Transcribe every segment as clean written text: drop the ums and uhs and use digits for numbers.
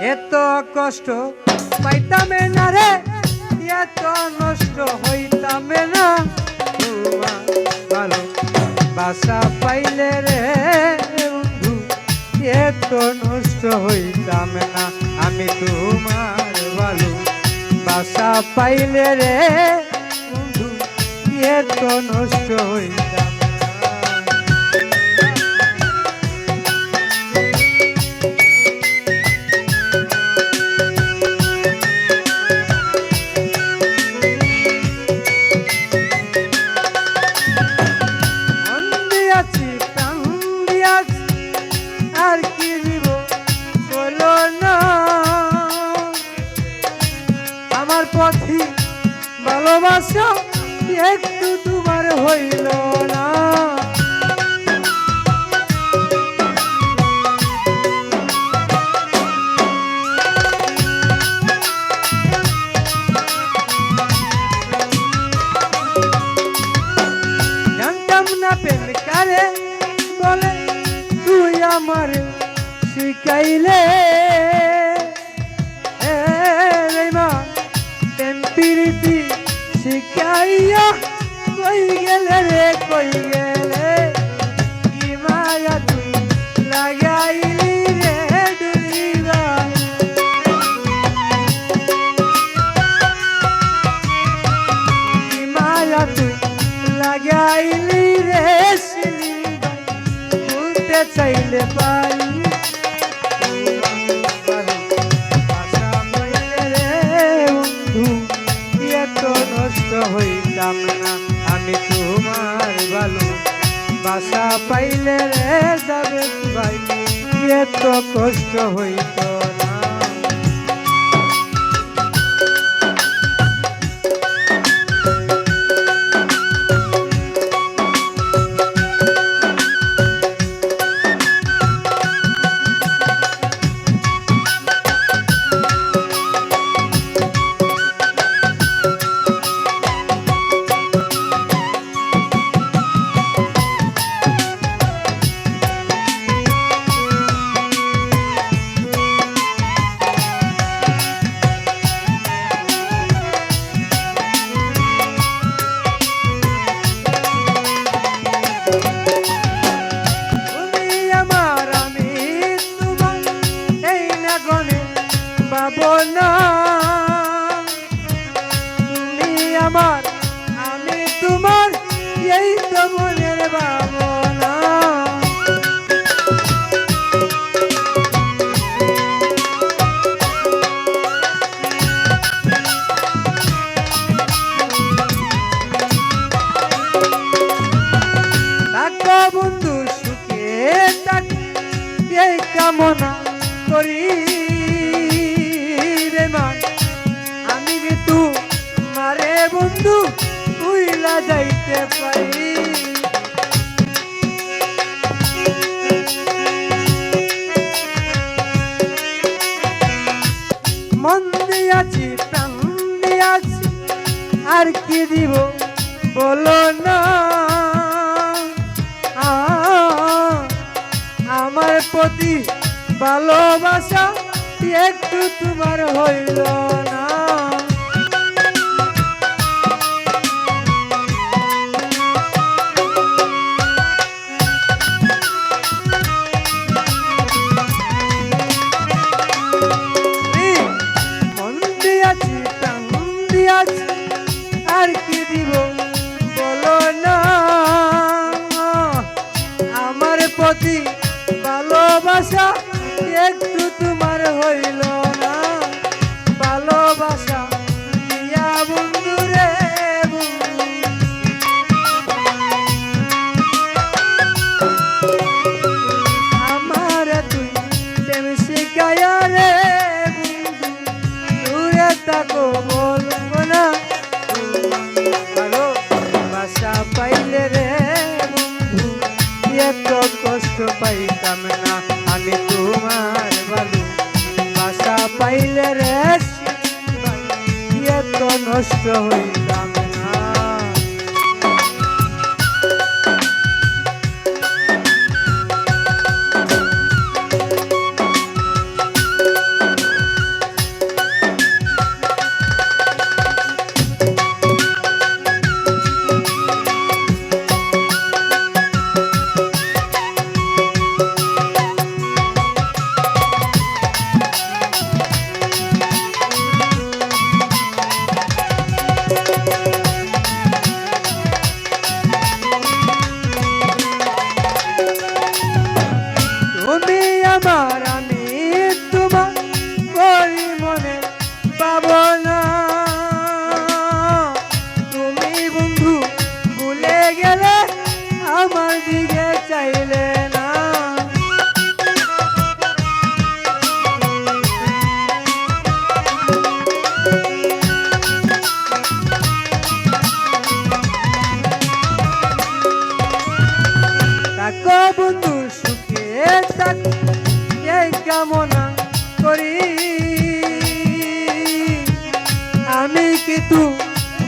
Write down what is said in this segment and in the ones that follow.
এত কষ্ট পাইতামে না রে, এত নষ্ট হইতামে না, তোমার ভালো বাসা পাইলে রে বন্ধু এত নষ্ট হইতাম না, আমি তোমার ভালো বাসা পাইলে রে বন্ধু এত নষ্ট হইতাম। পথি ভালোবাসা একটু তোমার হইল না, জানতাম না প্রেম কারে বলে তুই আমার শিখাইলে, প্রীতি শিখাইয়া কই গেলে রে কই গেলে, কি মায়া তুই লাগাইলি রে ডুলিবা, কি মায়া তুই লাগাইলি রে শিলিবা, ভুলতে চাইলে পাই হইতাম না, আমি তোমার ভালো বাসা পাইলে রে যাবে ভাই এত কষ্ট হইত না। তুমি আমার আমি তোমার এই তো মনের ভাবনা, থাকো বন্ধু সুখে থাক এই কামনা করি, আমি কিন্তু মারে বন্ধু উইলা যাইতে পারি, মন দিয়াছি প্রাণ দিয়াছি আর কি দিব বলো না, আমার প্রতি ভালোবাসা একটু তোমার হইল না, মন দিয়াছি প্রাণ দিয়াছি আর কি দিব বলো না, আমার প্রতি ভালোবাসা একটু তোমার হইল না, ভালোবাসা দিয়া বন্ধু রে আমার তুই প্রেম শিখায়া রে দূরে থাকো বলবো না, ভালোবাসা পাইলে রে বন্ধু এত কষ্ট পাইতাম না, আমি তোমার ভালো বাসা পাইলে রে এত নষ্ট হইতাম না।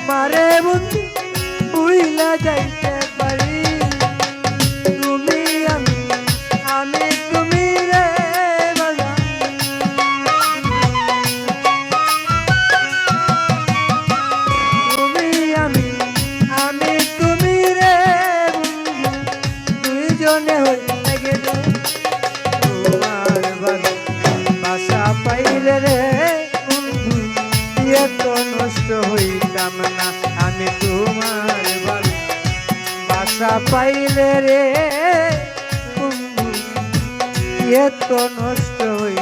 মারে বন্ধু ভুইলা যাইতে পারি তুমি আমি আমি তুমি রে বাজান তুমি আমি তুমি রে বন্ধু দুইজনে হইতে গেলে তোমার ভালোবাসা পাইলে রে বন্ধু এত নষ্ট হইতাম না আমি তোমার ভালোবাসা পাইলে রে বন্ধু এত নষ্ট হই